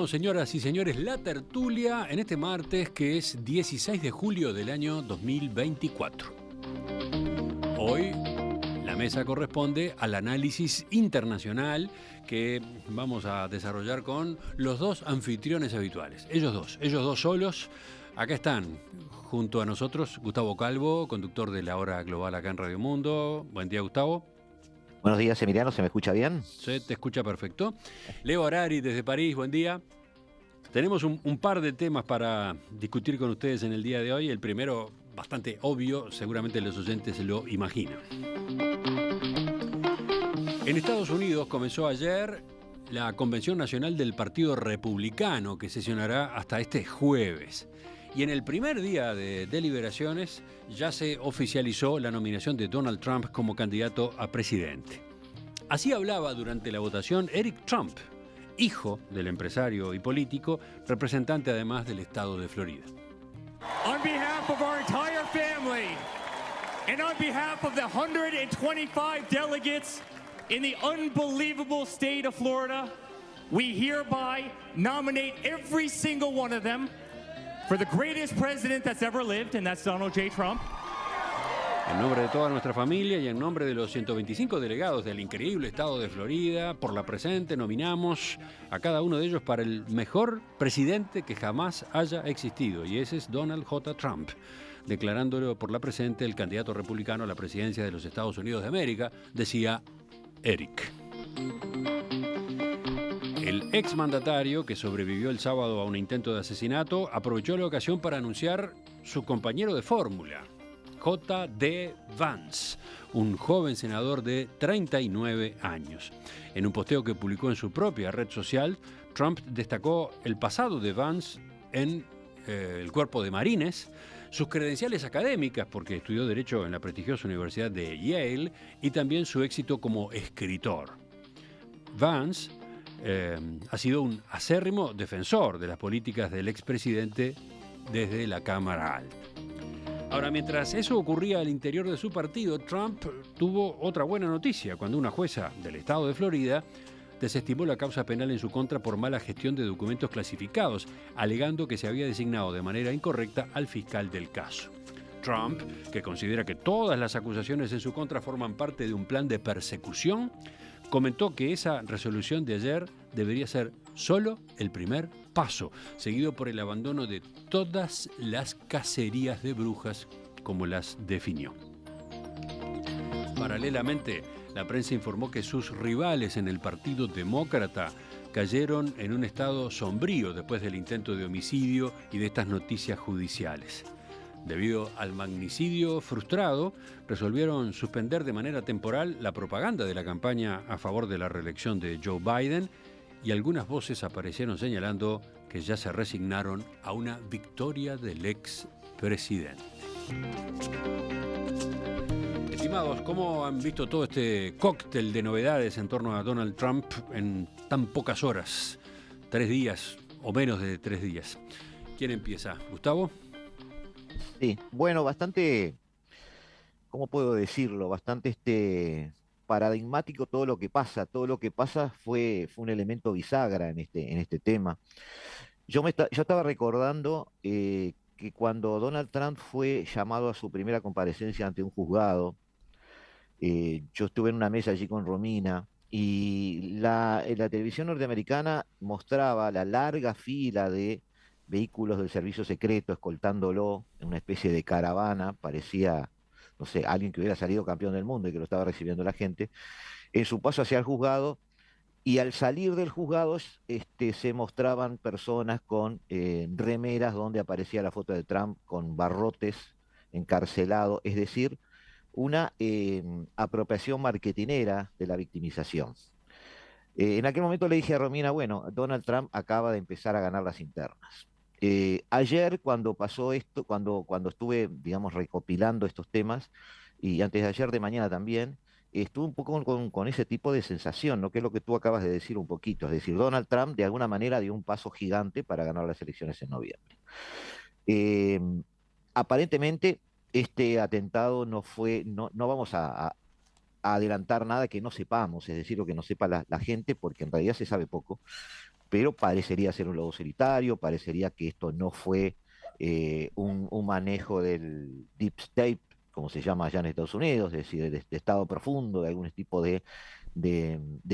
Comenzamos, señoras y señores, la tertulia en este martes que es 16 de julio del año 2024. Hoy la mesa corresponde al análisis internacional que vamos a desarrollar con los dos anfitriones habituales. Ellos dos solos. Acá están, junto a nosotros, Gustavo Calvo, conductor de La Hora Global acá en Radio Mundo. Buen día, Gustavo. Buenos días, Emiliano, ¿se me escucha bien? Se te escucha perfecto. Leo Harari desde París, buen día. Tenemos un par de temas para discutir con ustedes en el día de hoy. El primero, bastante obvio, seguramente los oyentes se lo imaginan. En Estados Unidos comenzó ayer la Convención Nacional del Partido Republicano, que sesionará hasta este jueves. Y en el primer día de deliberaciones ya se oficializó la nominación de Donald Trump como candidato a presidente. Así hablaba durante la votación Eric Trump, hijo del empresario y político, representante además del estado de Florida. On behalf of our entire family and on behalf of the 125 delegates in the unbelievable state of Florida, we hereby nominate every single one of them for the greatest president that's ever lived, and that's Donald J. Trump. En nombre de toda nuestra familia y en nombre de los 125 delegados del increíble estado de Florida, por la presente nominamos a cada uno de ellos para el mejor presidente que jamás haya existido, y ese es Donald J. Trump, declarándolo por la presente el candidato republicano a la presidencia de los Estados Unidos de América, decía Eric. El exmandatario, que sobrevivió el sábado a un intento de asesinato, aprovechó la ocasión para anunciar su compañero de fórmula, J.D. Vance, un joven senador de 39 años. En un posteo que publicó en su propia red social, Trump destacó el pasado de Vance en el cuerpo de marines, sus credenciales académicas, porque estudió Derecho en la prestigiosa Universidad de Yale, y también su éxito como escritor. Vance ha sido un acérrimo defensor de las políticas del expresidente desde la Cámara Alta. Ahora, mientras eso ocurría al interior de su partido, Trump tuvo otra buena noticia cuando una jueza del estado de Florida desestimó la causa penal en su contra por mala gestión de documentos clasificados, alegando que se había designado de manera incorrecta al fiscal del caso. Trump, que considera que todas las acusaciones en su contra forman parte de un plan de persecución, comentó que esa resolución de ayer debería ser solo el primer paso, seguido por el abandono de todas las cacerías de brujas, como las definió. Paralelamente, la prensa informó que sus rivales en el Partido Demócrata cayeron en un estado sombrío después del intento de homicidio y de estas noticias judiciales. Debido al magnicidio frustrado, resolvieron suspender de manera temporal la propaganda de la campaña a favor de la reelección de Joe Biden, y algunas voces aparecieron señalando que ya se resignaron a una victoria del expresidente. Estimados, ¿cómo han visto todo este cóctel de novedades en torno a Donald Trump en tan pocas horas? 3 días o menos de 3 días. ¿Quién empieza? ¿Gustavo? Sí, bueno, bastante, ¿cómo puedo decirlo? Bastante paradigmático todo lo que pasa. Todo lo que pasa fue un elemento bisagra en este tema. Yo estaba recordando que cuando Donald Trump fue llamado a su primera comparecencia ante un juzgado, yo estuve en una mesa allí con Romina y la televisión norteamericana mostraba la larga fila de vehículos del servicio secreto escoltándolo en una especie de caravana, parecía, no sé, alguien que hubiera salido campeón del mundo y que lo estaba recibiendo la gente, en su paso hacia el juzgado. Y al salir del juzgado, se mostraban personas con remeras donde aparecía la foto de Trump con barrotes, encarcelado, es decir, una apropiación marketinera de la victimización. En aquel momento le dije a Romina, bueno, Donald Trump acaba de empezar a ganar las internas. Ayer, cuando pasó esto, cuando estuve, digamos, recopilando estos temas, y antes de ayer de mañana también, estuve un poco con ese tipo de sensación, ¿no? Que es lo que tú acabas de decir un poquito. Es decir, Donald Trump de alguna manera dio un paso gigante para ganar las elecciones en noviembre. Eh, Aparentemente, este atentado no vamos a adelantar nada que no sepamos, es decir, lo que no sepa la gente, porque en realidad se sabe poco, pero parecería ser un lobo solitario, parecería que esto no fue un manejo del deep state, como se llama allá en Estados Unidos, es decir, de estado profundo, de algún tipo de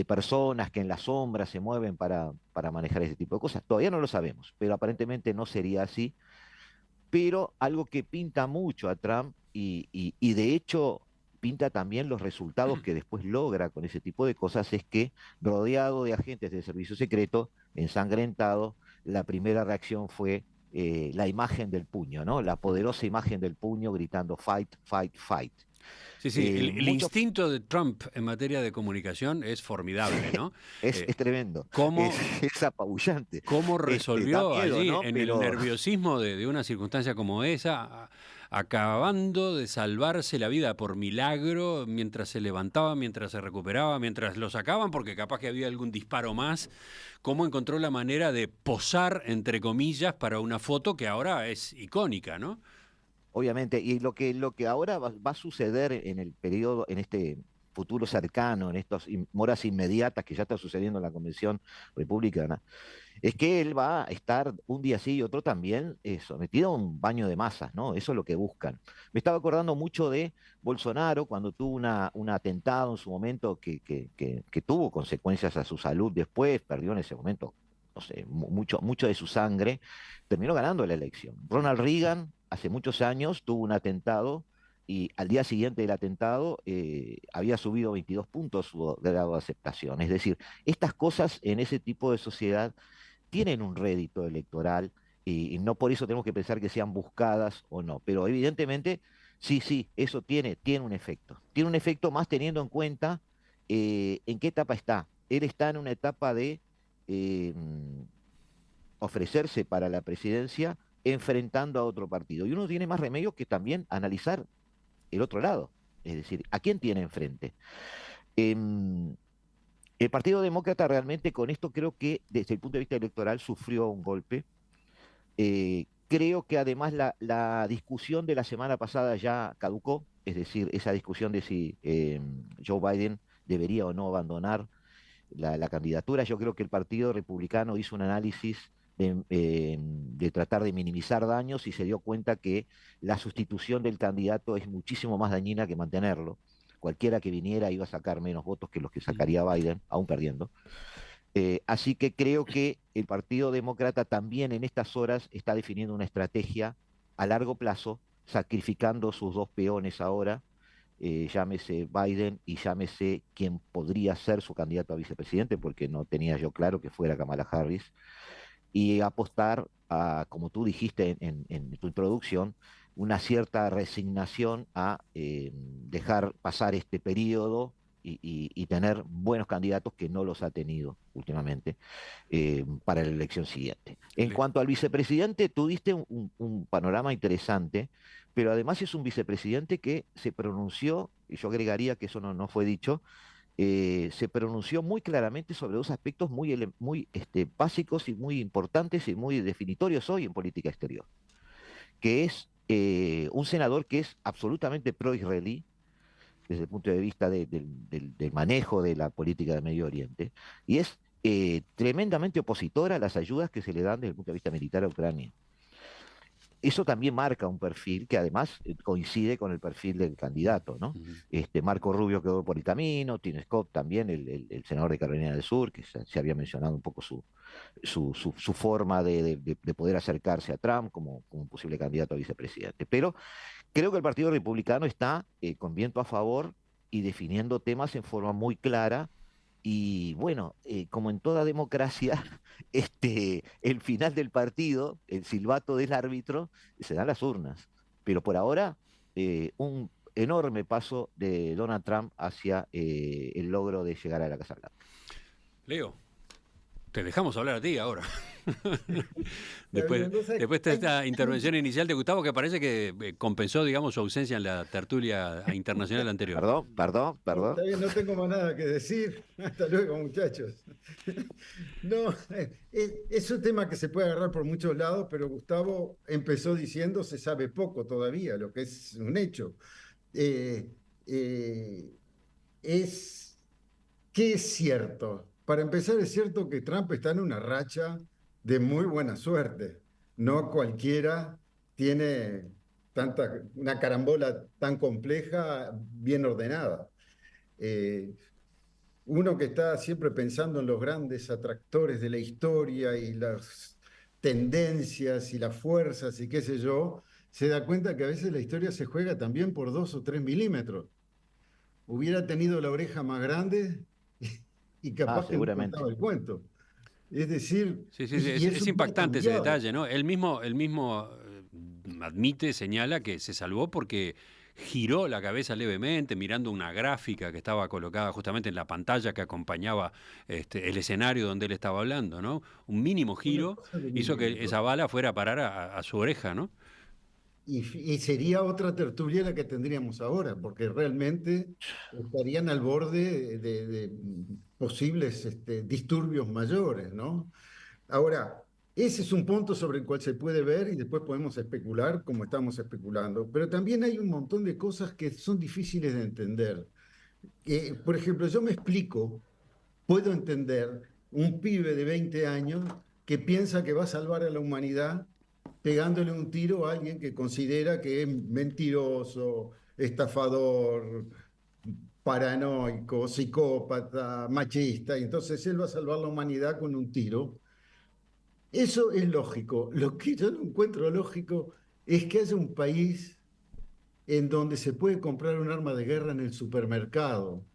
personas que en la sombra se mueven para manejar ese tipo de cosas. Todavía no lo sabemos, pero aparentemente no sería así. Pero algo que pinta mucho a Trump y de hecho pinta también los resultados que después logra con ese tipo de cosas es que rodeado de agentes de servicio secreto, ensangrentado, la primera reacción fue la imagen del puño, ¿no? La poderosa imagen del puño gritando fight, fight, fight. Sí, sí, el Mucho, instinto de Trump en materia de comunicación es formidable, ¿no? es tremendo, ¿Cómo, es apabullante. cómo Da resolvió miedo, allí, ¿no? en el Pero nerviosismo de una circunstancia como esa, acabando de salvarse la vida por milagro, mientras se levantaba, mientras se recuperaba, mientras lo sacaban, porque capaz que había algún disparo más, cómo encontró la manera de posar, entre comillas, para una foto que ahora es icónica, ¿no? obviamente, y lo que ahora va a suceder en el periodo, en este futuro cercano, en estas horas inmediatas que ya está sucediendo en la Convención Republicana, es que él va a estar un día sí y otro también sometido a un baño de masas, ¿no? Eso es lo que buscan. Me estaba acordando mucho de Bolsonaro cuando tuvo un atentado en su momento que tuvo consecuencias a su salud después, perdió en ese momento, no sé, mucho de su sangre, terminó ganando la elección. Ronald Reagan, hace muchos años, tuvo un atentado y al día siguiente del atentado había subido 22 puntos su grado de aceptación. Es decir, estas cosas en ese tipo de sociedad tienen un rédito electoral y no por eso tenemos que pensar que sean buscadas o no, pero evidentemente sí, sí, eso tiene un efecto. Tiene un efecto más teniendo en cuenta en qué etapa está. Él está en una etapa de eh, ofrecerse para la presidencia enfrentando a otro partido. Y uno tiene más remedio que también analizar el otro lado, es decir, ¿a quién tiene enfrente? Em, el Partido Demócrata realmente con esto creo que desde el punto de vista electoral sufrió un golpe. Creo que además la discusión de la semana pasada ya caducó, es decir, esa discusión de si Joe Biden debería o no abandonar la candidatura. Yo creo que el Partido Republicano hizo un análisis de tratar de minimizar daños y se dio cuenta que la sustitución del candidato es muchísimo más dañina que mantenerlo. Cualquiera que viniera iba a sacar menos votos que los que sacaría Biden, aún perdiendo. Así que creo que el Partido Demócrata también en estas horas está definiendo una estrategia a largo plazo, sacrificando sus dos peones ahora, llámese Biden y llámese quien podría ser su candidato a vicepresidente, porque no tenía yo claro que fuera Kamala Harris, y apostar a, como tú dijiste en tu introducción, una cierta resignación a dejar pasar este periodo y tener buenos candidatos que no los ha tenido últimamente para la elección siguiente. En Le- cuanto al vicepresidente, tú diste un panorama interesante, pero además es un vicepresidente que se pronunció, y yo agregaría que eso no fue dicho, se pronunció muy claramente sobre dos aspectos muy básicos y muy importantes y muy definitorios hoy en política exterior, que es un senador que es absolutamente pro-israelí desde el punto de vista del manejo de la política de Medio Oriente, y es tremendamente opositora a las ayudas que se le dan desde el punto de vista militar a Ucrania. Eso también marca un perfil que además coincide con el perfil del candidato, ¿no? Ujú. Marco Rubio quedó por el camino, Tim Scott también, el senador de Carolina del Sur, que se había mencionado un poco su forma de poder acercarse a Trump como un posible candidato a vicepresidente. Pero creo que el Partido Republicano está con viento a favor y definiendo temas en forma muy clara. Y bueno, como en toda democracia, el final del partido, el silbato del árbitro, se dan las urnas. Pero por ahora, un enorme paso de Donald Trump hacia el logro de llegar a la Casa Blanca. Leo, te dejamos hablar a ti ahora. David Después, Mendoza, después de esta intervención inicial de Gustavo, que parece que compensó, digamos, su ausencia en la tertulia internacional anterior. Perdón, perdón, no, perdón. está bien, no tengo más nada que decir. Hasta luego, muchachos. No, es un tema que se puede agarrar por muchos lados, pero Gustavo empezó diciendo se sabe poco todavía, lo que es un hecho. Eh, eh, es, ¿Qué es cierto? para empezar, es cierto que Trump está en una racha de muy buena suerte. No cualquiera tiene una carambola tan compleja, bien ordenada. Eh, Uno que está siempre pensando en los grandes atractores de la historia y las tendencias y las fuerzas y qué sé yo, se da cuenta que a veces la historia se juega también por 2 o 3 milímetros. Hubiera tenido la oreja más grande y Ah, capaz que no seguramente. contaba el cuento. Es decir, Sí, sí, sí, y eso es no ha impactante ese cambiado. detalle, ¿no? Él mismo admite, señala que se salvó porque giró la cabeza levemente mirando una gráfica que estaba colocada justamente en la pantalla que acompañaba el escenario donde él estaba hablando, ¿no? Un mínimo Una giro cosa de hizo que milímetros. esa bala fuera a parar a su oreja, ¿no? Y sería otra tertulia la que tendríamos ahora, porque realmente estarían al borde de posibles disturbios mayores, ¿no? Ahora, ese es un punto sobre el cual se puede ver y después podemos especular como estamos especulando, pero también hay un montón de cosas que son difíciles de entender. Por ejemplo, yo me explico, puedo entender un pibe de 20 años que piensa que va a salvar a la humanidad pegándole un tiro a alguien que considera que es mentiroso, estafador, paranoico, psicópata, machista, y entonces él va a salvar la humanidad con un tiro. Eso es lógico. Lo que yo no encuentro lógico es que haya un país en donde se puede comprar un arma de guerra en el supermercado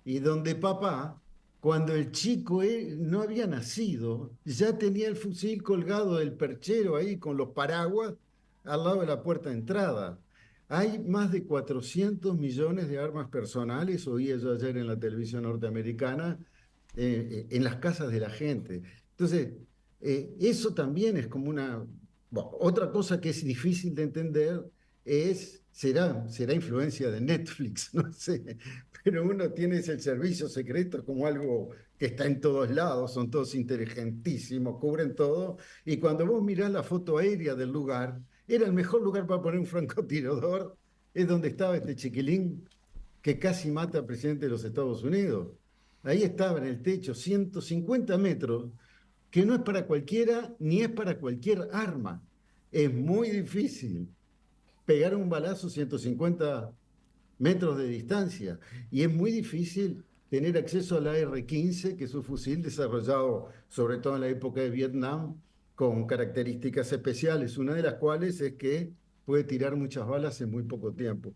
y donde papá, cuando el chico no había nacido, ya tenía el fusil colgado del perchero ahí con los paraguas al lado de la puerta de entrada. Hay más de 400 millones de armas personales, oía yo ayer en la televisión norteamericana, en las casas de la gente. Entonces, eso también es como una... Bueno, otra cosa que es difícil de entender será influencia de Netflix, no sé, pero uno tiene ese servicio secreto como algo que está en todos lados, son todos inteligentísimos, cubren todo, y cuando vos mirás la foto aérea del lugar, era el mejor lugar para poner un francotirador, es donde estaba este chiquilín que casi mata al presidente de los Estados Unidos. Ahí estaba en el techo, 150 metros, que no es para cualquiera ni es para cualquier arma. Es muy difícil pegar un balazo 150 metros de distancia y es muy difícil tener acceso a la R-15, que es un fusil desarrollado sobre todo en la época de Vietnam con características especiales, una de las cuales es que puede tirar muchas balas en muy poco tiempo.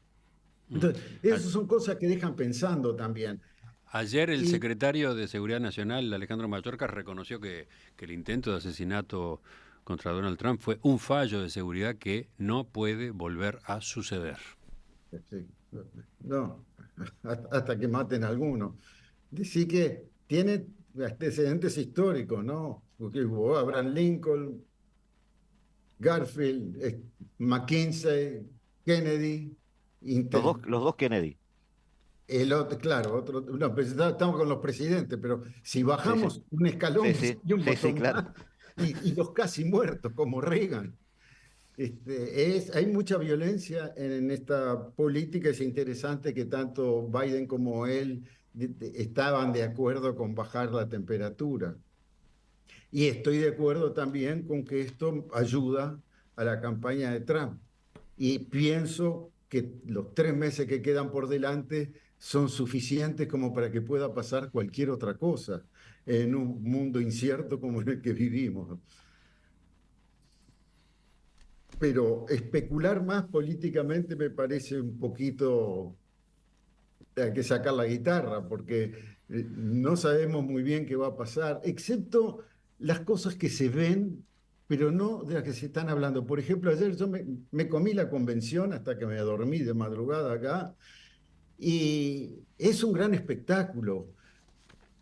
Mm. Entonces, A- esas son cosas que dejan pensando también. Ayer el Y secretario de Seguridad Nacional, Alejandro Mayorkas, reconoció que el intento de asesinato contra Donald Trump fue un fallo de seguridad que no puede volver a suceder. sí, no, hasta que maten a alguno. Decir que tiene antecedentes históricos, ¿no? Porque hubo Abraham Lincoln, Garfield, McKinsey, Kennedy, Intel. Los dos Kennedy. El otro, claro, otro, no, pues estamos con los presidentes, pero si Sí, sí. bajamos un escalón Sí, sí. y un Sí, sí, botón claro. más, y los casi muertos, como Reagan. Hay mucha violencia en esta política. Es interesante que tanto Biden como él estaban de acuerdo con bajar la temperatura. Y estoy de acuerdo también con que esto ayuda a la campaña de Trump. Y pienso que los 3 meses que quedan por delante son suficientes como para que pueda pasar cualquier otra cosa en un mundo incierto como en el que vivimos. Pero especular más políticamente me parece un poquito, hay que sacar la guitarra, porque no sabemos muy bien qué va a pasar, excepto las cosas que se ven, pero no de las que se están hablando. Por ejemplo, ayer yo me comí la convención hasta que me dormí de madrugada acá, y es un gran espectáculo.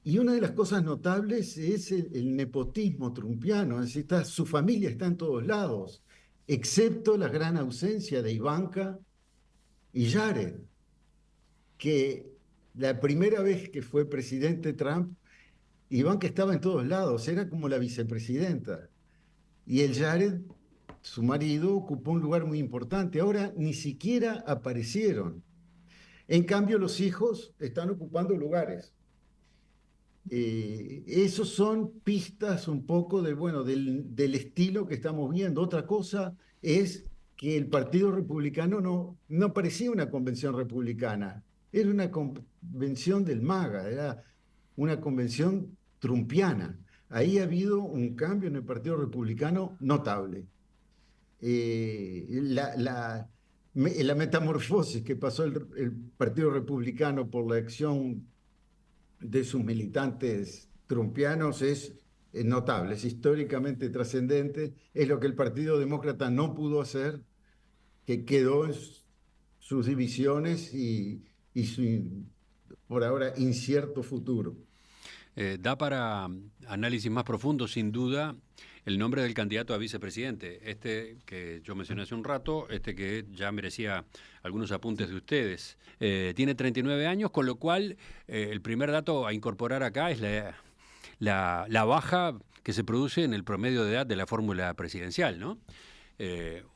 Y una de las cosas notables es el nepotismo trumpiano, es decir, su familia está en todos lados, excepto la gran ausencia de Ivanka y Jared, que la primera vez que fue presidente Trump, Ivanka estaba en todos lados, era como la vicepresidenta. Y el Jared, su marido, ocupó un lugar muy importante. Ahora ni siquiera aparecieron. En cambio, los hijos están ocupando lugares. Esos son pistas un poco bueno, del estilo que estamos viendo. Otra cosa es que el Partido Republicano no parecía una convención republicana, era una convención del MAGA, era una convención trumpiana. Ahí ha habido un cambio en el Partido Republicano notable. La metamorfosis que pasó el Partido Republicano por la acción de sus militantes trumpianos es notable, es históricamente trascendente, es lo que el Partido Demócrata no pudo hacer, que quedó en sus divisiones y su, por ahora, incierto futuro. Da para análisis más profundo, sin duda, el nombre del candidato a vicepresidente, este que yo mencioné hace un rato, este que ya merecía algunos apuntes de ustedes. Tiene 39 años, con lo cual el primer dato a incorporar acá es la baja que se produce en el promedio de edad de la fórmula presidencial, ¿no?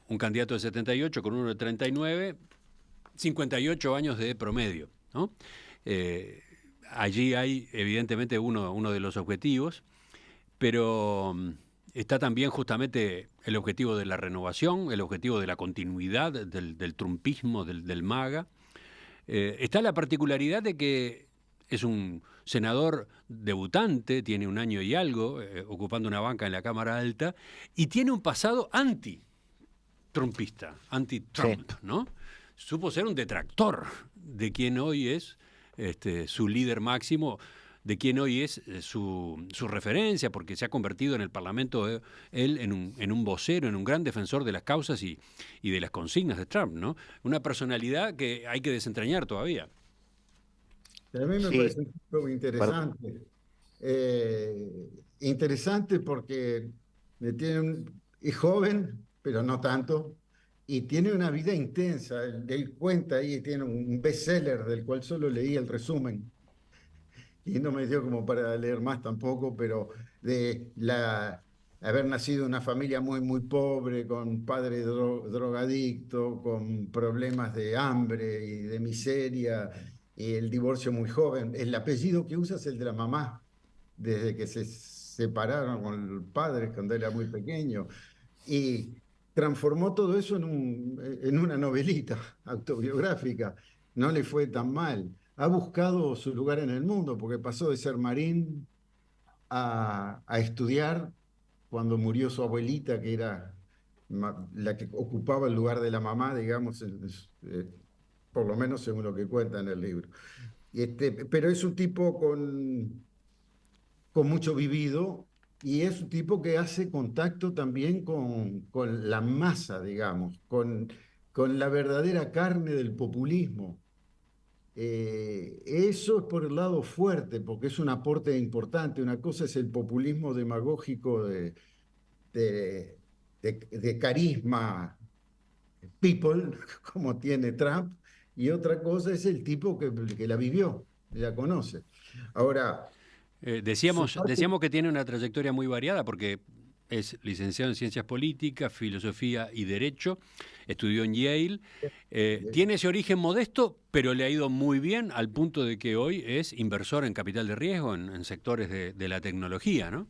Un candidato de 78 con uno de 39, 58 años de promedio, ¿no? Allí hay evidentemente uno de los objetivos, pero está también justamente el objetivo de la renovación, el objetivo de la continuidad del trumpismo, del MAGA. Está la particularidad de que es un senador debutante, tiene un año y algo, ocupando una banca en la Cámara Alta, y tiene un pasado anti-trumpista, anti-Trump, sí, ¿no? Supo ser un detractor de quien hoy es su líder máximo, de quien hoy es su referencia, porque se ha convertido en el Parlamento él en un vocero, en un gran defensor de las causas y de las consignas de Trump, ¿no? Una personalidad que hay que desentrañar todavía. A mí me parece un tipo interesante. Interesante porque es joven, pero no tanto, y tiene una vida intensa. Él cuenta ahí, tiene un bestseller del cual solo leí el resumen y no me dio como para leer más tampoco, pero de haber nacido en una familia muy, muy pobre, con padre drogadicto, con problemas de hambre y de miseria, y el divorcio muy joven. El apellido que usa es el de la mamá, desde que se separaron con el padre cuando era muy pequeño. Y transformó todo eso en una novelita autobiográfica. No le fue tan mal. Ha buscado su lugar en el mundo, porque pasó de ser marín a estudiar cuando murió su abuelita, que era la que ocupaba el lugar de la mamá, digamos, por lo menos según lo que cuenta en el libro. Pero es un tipo con mucho vivido, y es un tipo que hace contacto también con la masa, digamos, con la verdadera carne del populismo. Eso es por el lado fuerte, porque es un aporte importante. Una cosa es el populismo demagógico de carisma people, como tiene Trump, y otra cosa es el tipo que la vivió, la conoce. Ahora, decíamos que tiene una trayectoria muy variada porque es licenciado en Ciencias Políticas, Filosofía y Derecho, estudió en Yale, tiene ese origen modesto, pero le ha ido muy bien al punto de que hoy es inversor en capital de riesgo en sectores de la tecnología, ¿no?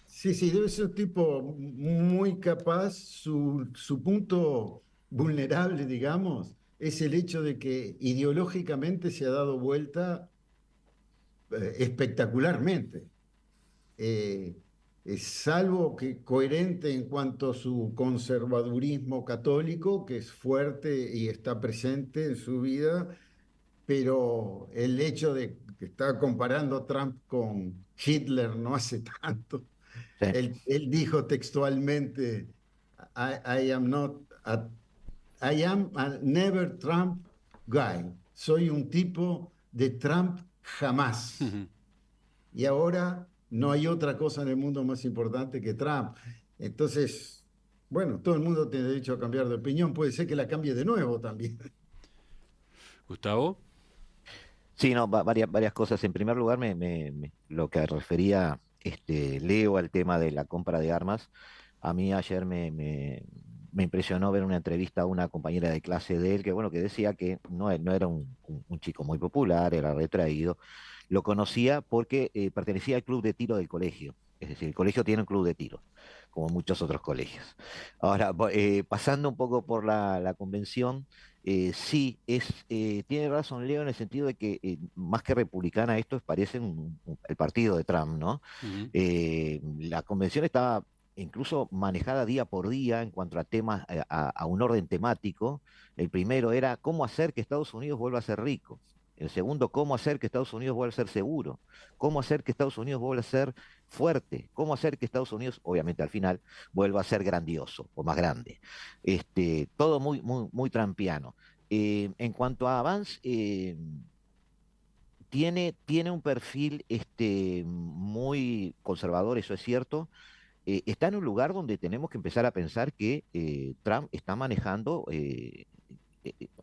Sí, debe ser un tipo muy capaz. Su punto vulnerable, digamos, es el hecho de que ideológicamente se ha dado vuelta espectacularmente. Salvo que coherente en cuanto a su conservadurismo católico, que es fuerte y está presente en su vida, pero el hecho de que está comparando a Trump con Hitler no hace tanto. Sí. Él dijo textualmente, I am a never Trump guy. Soy un tipo de Trump jamás. Y ahora no hay otra cosa en el mundo más importante que Trump. Entonces, bueno, todo el mundo tiene derecho a cambiar de opinión. Puede ser que la cambie de nuevo también. Gustavo. Sí, no, varias cosas. En primer lugar, lo que refería Leo al tema de la compra de armas. A mí ayer me me impresionó ver una entrevista a una compañera de clase de él que, bueno, que decía que no era un chico muy popular, era retraído. Lo conocía porque pertenecía al club de tiro del colegio. Es decir, el colegio tiene un club de tiro, como muchos otros colegios. Ahora, pasando un poco por la convención, sí, tiene razón Leo en el sentido de que más que republicana esto parece el partido de Trump, ¿no? Ujú. La convención estaba incluso manejada día por día en cuanto a temas, a un orden temático. El primero era cómo hacer que Estados Unidos vuelva a ser rico. El segundo, cómo hacer que Estados Unidos vuelva a ser seguro. Cómo hacer que Estados Unidos vuelva a ser fuerte. Cómo hacer que Estados Unidos, obviamente al final, vuelva a ser grandioso o más grande. Todo muy, muy, muy trampiano. En cuanto a Vance, tiene un perfil muy conservador, eso es cierto. Está en un lugar donde tenemos que empezar a pensar que Trump está manejando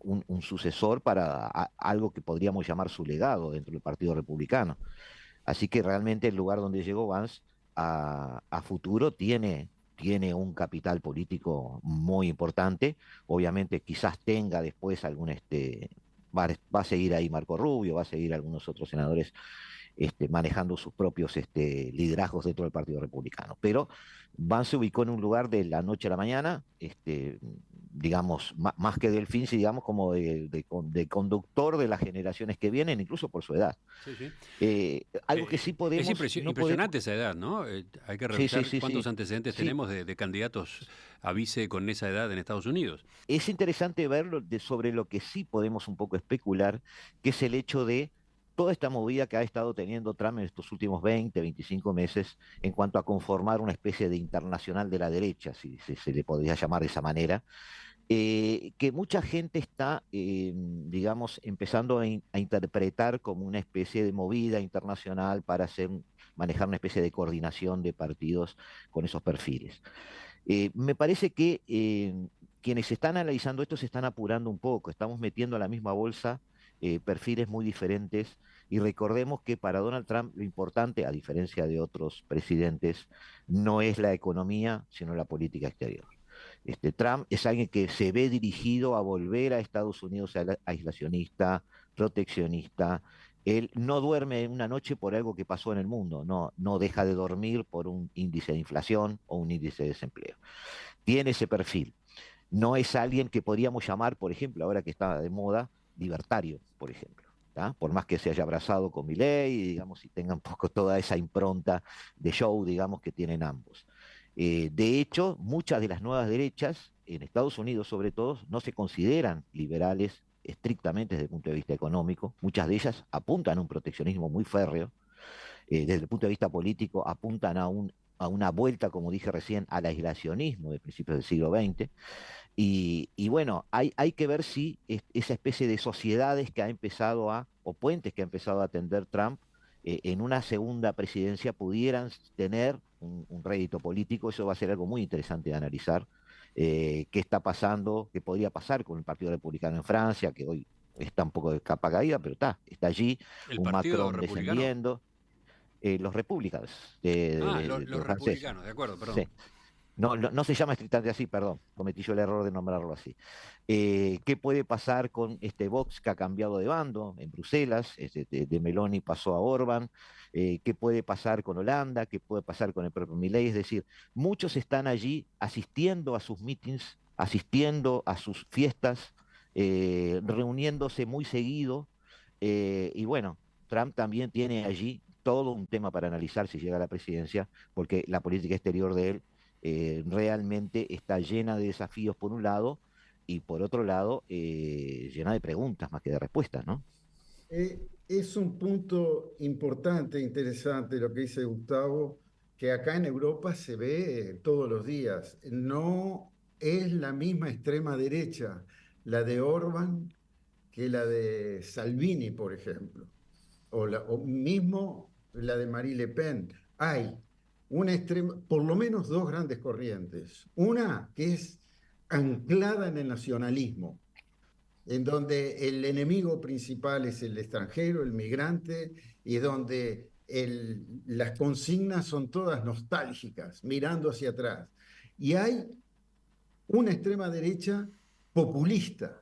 un sucesor para algo que podríamos llamar su legado dentro del Partido Republicano. Así que realmente el lugar donde llegó Vance a futuro tiene un capital político muy importante. Obviamente quizás tenga después va a seguir ahí Marco Rubio, va a seguir algunos otros senadores manejando sus propios liderazgos dentro del Partido Republicano. Pero Vance se ubicó en un lugar de la noche a la mañana, digamos, más que delfín, sí, digamos, como de conductor de las generaciones que vienen, incluso por su edad. Sí, sí. Algo que sí Es no podemos. impresionante esa edad, ¿no? Hay que Sí, sí, revisar sí, sí. cuántos antecedentes Sí, tenemos de candidatos a vice con esa edad en Estados Unidos. es interesante verlo sobre lo que sí podemos un poco especular, que es el hecho de toda esta movida que ha estado teniendo Trump en estos últimos 20, 25 meses en cuanto a conformar una especie de internacional de la derecha, si se le podría llamar de esa manera, que mucha gente está, digamos, empezando a interpretar como una especie de movida internacional para manejar una especie de coordinación de partidos con esos perfiles. Me parece que quienes están analizando esto se están apurando un poco, estamos metiendo a la misma bolsa perfiles muy diferentes y recordemos que para Donald Trump lo importante, a diferencia de otros presidentes, no es la economía, sino la política exterior. Trump es alguien que se ve dirigido a volver a Estados Unidos aislacionista, proteccionista. Él no duerme una noche por algo que pasó en el mundo, no deja de dormir por un índice de inflación o un índice de desempleo. Tiene ese perfil. No es alguien que podríamos llamar, por ejemplo, ahora que está de moda, libertario, por ejemplo. ¿Tá? Por más que se haya abrazado con Milei, digamos, y tenga un poco toda esa impronta de show, digamos, que tienen ambos. De hecho, muchas de las nuevas derechas, en Estados Unidos sobre todo, no se consideran liberales estrictamente desde el punto de vista económico. Muchas de ellas apuntan a un proteccionismo muy férreo. Desde el punto de vista político, apuntan a una vuelta, como dije recién, al aislacionismo de principios del siglo XX. Y bueno, hay que ver si esa especie de sociedades que ha empezado o puentes que ha empezado a atender Trump, en una segunda presidencia pudieran tener un rédito político. Eso va a ser algo muy interesante de analizar. Qué está pasando, qué podría pasar con el Partido Republicano en Francia, que hoy está un poco de capa caída, pero está allí, ¿El un Partido Macron Republicano? descendiendo. Los republicanos Los de francés. republicanos, de acuerdo, perdón. Sí. No se llama estrictamente así, perdón, cometí yo el error de nombrarlo así. ¿Qué puede pasar con este Vox que ha cambiado de bando en Bruselas? De Meloni pasó a Orbán. ¿Qué puede pasar con Holanda? ¿Qué puede pasar con el propio Milei? Es decir, muchos están allí asistiendo a sus meetings, asistiendo a sus fiestas, reuniéndose muy seguido. Y bueno, Trump también tiene allí todo un tema para analizar si llega a la presidencia, porque la política exterior de él realmente está llena de desafíos por un lado y por otro lado llena de preguntas más que de respuestas, ¿no? Es un punto importante, interesante lo que dice Gustavo, que acá en Europa se ve todos los días. No es la misma extrema derecha, la de Orbán, que la de Salvini, por ejemplo, o mismo la de Marie Le Pen. Hay una extrema, por lo menos dos grandes corrientes. Una que es anclada en el nacionalismo, en donde el enemigo principal es el extranjero, el migrante, y donde las consignas son todas nostálgicas, mirando hacia atrás. Y hay una extrema derecha populista,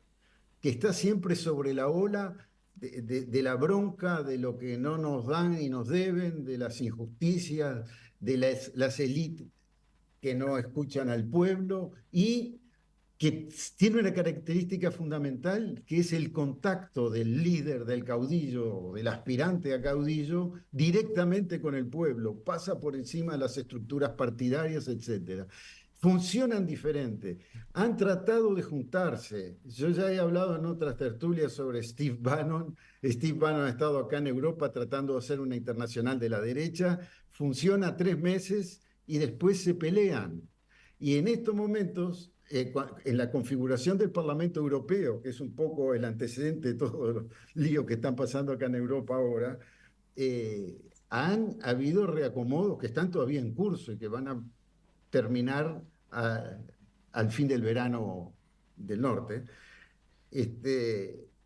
que está siempre sobre la ola de la bronca, de lo que no nos dan y nos deben, de las injusticias, de las élites que no escuchan al pueblo y que tiene una característica fundamental, que es el contacto del líder, del caudillo, del aspirante a caudillo, directamente con el pueblo, pasa por encima de las estructuras partidarias, etcétera. Funcionan diferente. Han tratado de juntarse. Yo ya he hablado en otras tertulias sobre Steve Bannon. Steve Bannon ha estado acá en Europa tratando de hacer una internacional de la derecha. Funciona 3 meses y después se pelean. Y en estos momentos, en la configuración del Parlamento Europeo, que es un poco el antecedente de todos los líos que están pasando acá en Europa ahora, han habido reacomodos que están todavía en curso y que van a terminar al fin del verano del norte.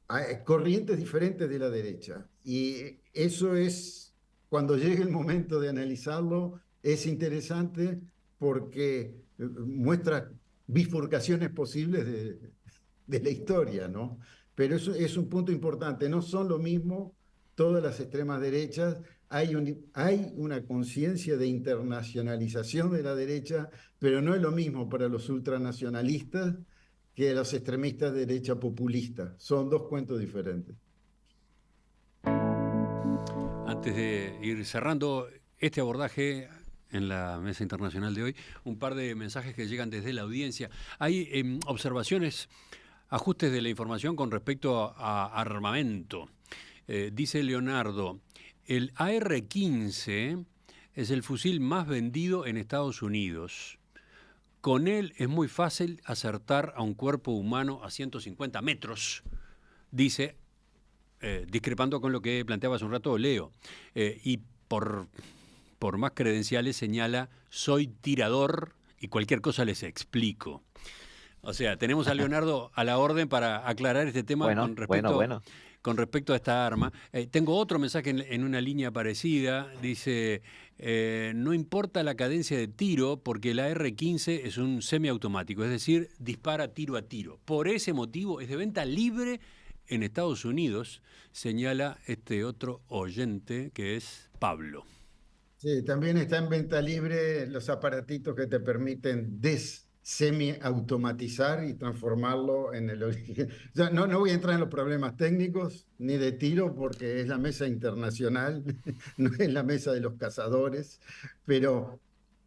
Hay corrientes diferentes de la derecha. Y eso es, cuando llegue el momento de analizarlo, es interesante porque muestra bifurcaciones posibles de la historia, ¿no? Pero eso es un punto importante. No son lo mismo todas las extremas derechas. Hay una conciencia de internacionalización de la derecha, pero no es lo mismo para los ultranacionalistas que los extremistas de derecha populista. Son dos cuentos diferentes. Antes de ir cerrando este abordaje en la mesa internacional de hoy, un par de mensajes que llegan desde la audiencia. Hay observaciones, ajustes de la información con respecto a armamento. Dice Leonardo, el AR-15 es el fusil más vendido en Estados Unidos. Con él es muy fácil acertar a un cuerpo humano a 150 metros, dice, discrepando con lo que planteaba hace un rato Leo. Y por más credenciales señala, soy tirador y cualquier cosa les explico. O sea, tenemos a Leonardo a la orden para aclarar este tema con respecto a esta arma. Tengo otro mensaje en una línea parecida. Dice, no importa la cadencia de tiro porque el AR-15 es un semiautomático, es decir, dispara tiro a tiro. Por ese motivo es de venta libre en Estados Unidos, señala este otro oyente que es Pablo. Sí, también está en venta libre los aparatitos que te permiten semi-automatizar y transformarlo en el origen. Ya no voy a entrar en los problemas técnicos ni de tiro porque es la mesa internacional, no es la mesa de los cazadores, pero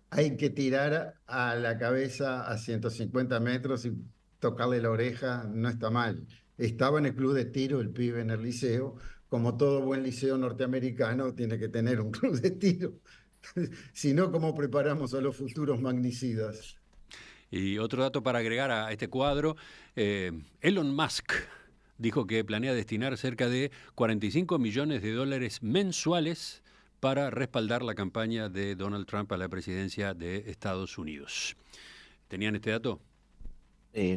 hay que tirar a la cabeza a 150 metros y tocarle la oreja, no está mal. Estaba en el club de tiro el pibe en el liceo. Como todo buen liceo norteamericano, tiene que tener un club de tiro. Si no, ¿cómo preparamos a los futuros magnicidas? Y otro dato para agregar a este cuadro, Elon Musk dijo que planea destinar cerca de $45 millones mensuales para respaldar la campaña de Donald Trump a la presidencia de Estados Unidos. ¿Tenían este dato?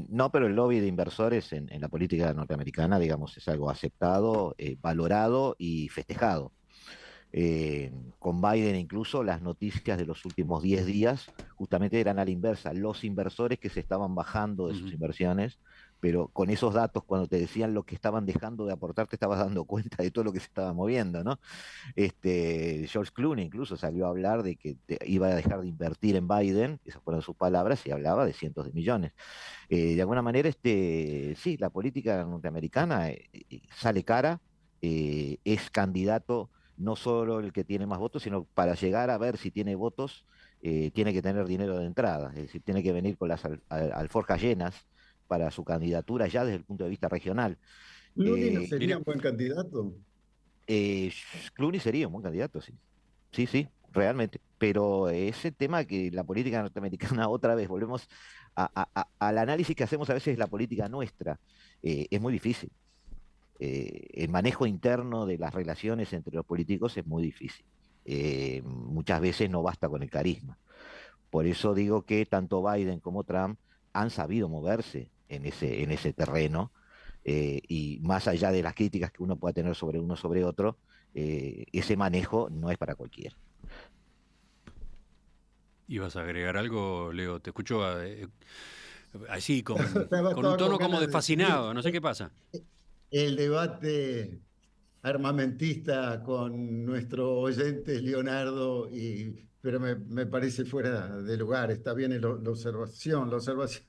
No, pero el lobby de inversores en la política norteamericana, digamos, es algo aceptado, valorado y festejado. Con Biden incluso las noticias de los últimos 10 días justamente eran a la inversa, los inversores que se estaban bajando de sus inversiones, pero con esos datos cuando te decían lo que estaban dejando de aportar te estabas dando cuenta de todo lo que se estaba moviendo, ¿no? George Clooney incluso salió a hablar de que iba a dejar de invertir en Biden, esas fueron sus palabras, y hablaba de cientos de millones. De alguna manera, sí, la política norteamericana sale cara, es candidato no solo el que tiene más votos, sino para llegar a ver si tiene votos, tiene que tener dinero de entrada, es decir, tiene que venir con las alforjas llenas para su candidatura ya desde el punto de vista regional. ¿Clooney no sería un buen candidato? Clooney sería un buen candidato, sí. Sí, sí, realmente. Pero ese tema que la política norteamericana, otra vez, volvemos al análisis que hacemos a veces de la política nuestra, es muy difícil. El manejo interno de las relaciones entre los políticos es muy difícil. Muchas veces no basta con el carisma. Por eso digo que tanto Biden como Trump han sabido moverse en ese terreno, y más allá de las críticas que uno pueda tener sobre uno sobre otro, ese manejo no es para cualquiera. ¿Ibas a agregar algo, Leo? Te escucho Así, Estaba con un tono con como ganas de de fascinado, decir no sé qué pasa. el debate armamentista con nuestro oyente Leonardo, pero me parece fuera de lugar. Está bien la observación, la observación.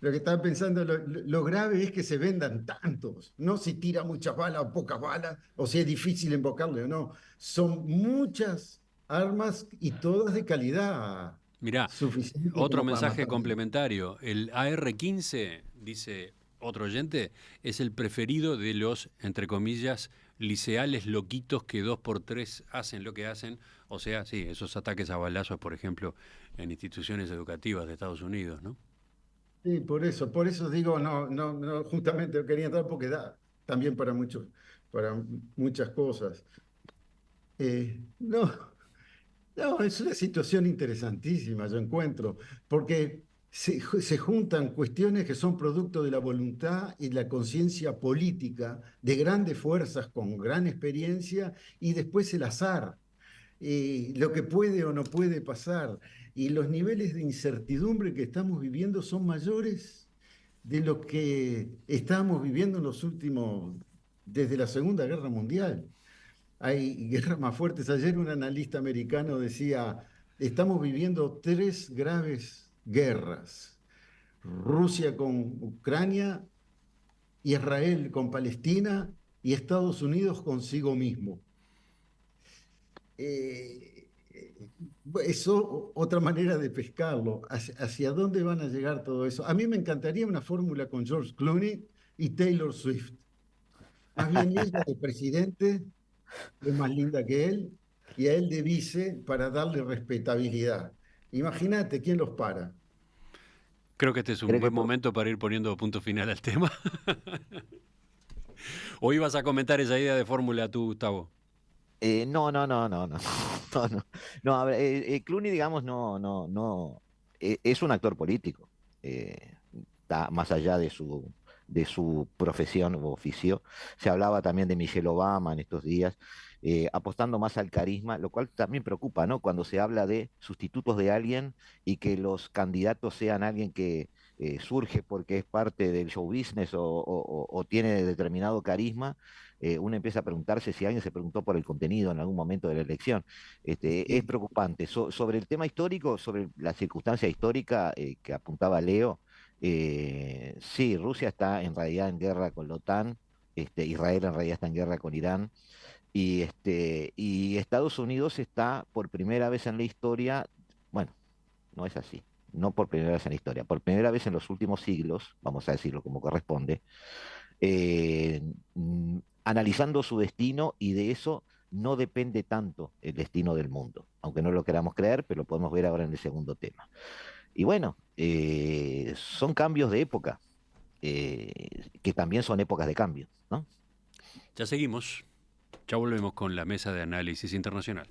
Lo que estaba pensando, lo grave es que se vendan tantos, no si tira muchas balas o pocas balas, o si es difícil invocarle o no. Son muchas armas y todas de calidad Mirá, suficiente otro como para mensaje matar. complementario. El AR-15, dice otro oyente, es el preferido de los, entre comillas, liceales loquitos que 2x3 hacen lo que hacen. O sea, sí, esos ataques a balazos, por ejemplo, en instituciones educativas de Estados Unidos, ¿no? Sí, por eso digo, no, justamente quería entrar porque da también para muchas cosas. No, no, es una situación interesantísima, yo encuentro, porque se juntan cuestiones que son producto de la voluntad y la conciencia política de grandes fuerzas con gran experiencia y después el azar, lo que puede o no puede pasar. Y los niveles de incertidumbre que estamos viviendo son mayores de lo que estamos viviendo en los últimos, desde la Segunda Guerra Mundial. Hay guerras más fuertes. Ayer un analista americano decía, estamos viviendo tres graves guerras. Rusia con Ucrania, Israel con Palestina y Estados Unidos consigo mismo. Eh, Eso, otra manera de pescarlo. ¿Hacia dónde van a llegar todo eso? A mí me encantaría una fórmula con George Clooney y Taylor Swift. Más bien ella de presidente es más linda que él, y a él de vice para darle respetabilidad. Imagínate quién los para. Creo que este es un Creo que buen momento para ir poniendo punto final al tema. ¿O ibas a comentar esa idea de fórmula tú, Gustavo? No, no, no, no, no, no, no. No, a ver, Clooney, digamos, no, es un actor político. Está más allá de su profesión o oficio. Se hablaba también de Michelle Obama en estos días, apostando más al carisma, lo cual también preocupa, ¿no? Cuando se habla de sustitutos de alguien y que los candidatos sean alguien que surge porque es parte del show business o tiene determinado carisma, uno empieza a preguntarse si alguien se preguntó por el contenido en algún momento de la elección. Es Sí, preocupante. Sobre el tema histórico, sobre la circunstancia histórica que apuntaba Leo, sí, Rusia está en realidad en guerra con la OTAN, Israel en realidad está en guerra con Irán, y Estados Unidos está por primera vez en la historia, bueno, no es así, no por primera vez en la historia, por primera vez en los últimos siglos, vamos a decirlo como corresponde, eh, analizando su destino y de eso no depende tanto el destino del mundo, aunque no lo queramos creer, pero lo podemos ver ahora en el segundo tema. Y bueno, son cambios de época, que también son épocas de cambio, ¿no? Ya seguimos. Ya volvemos con la mesa de análisis internacional.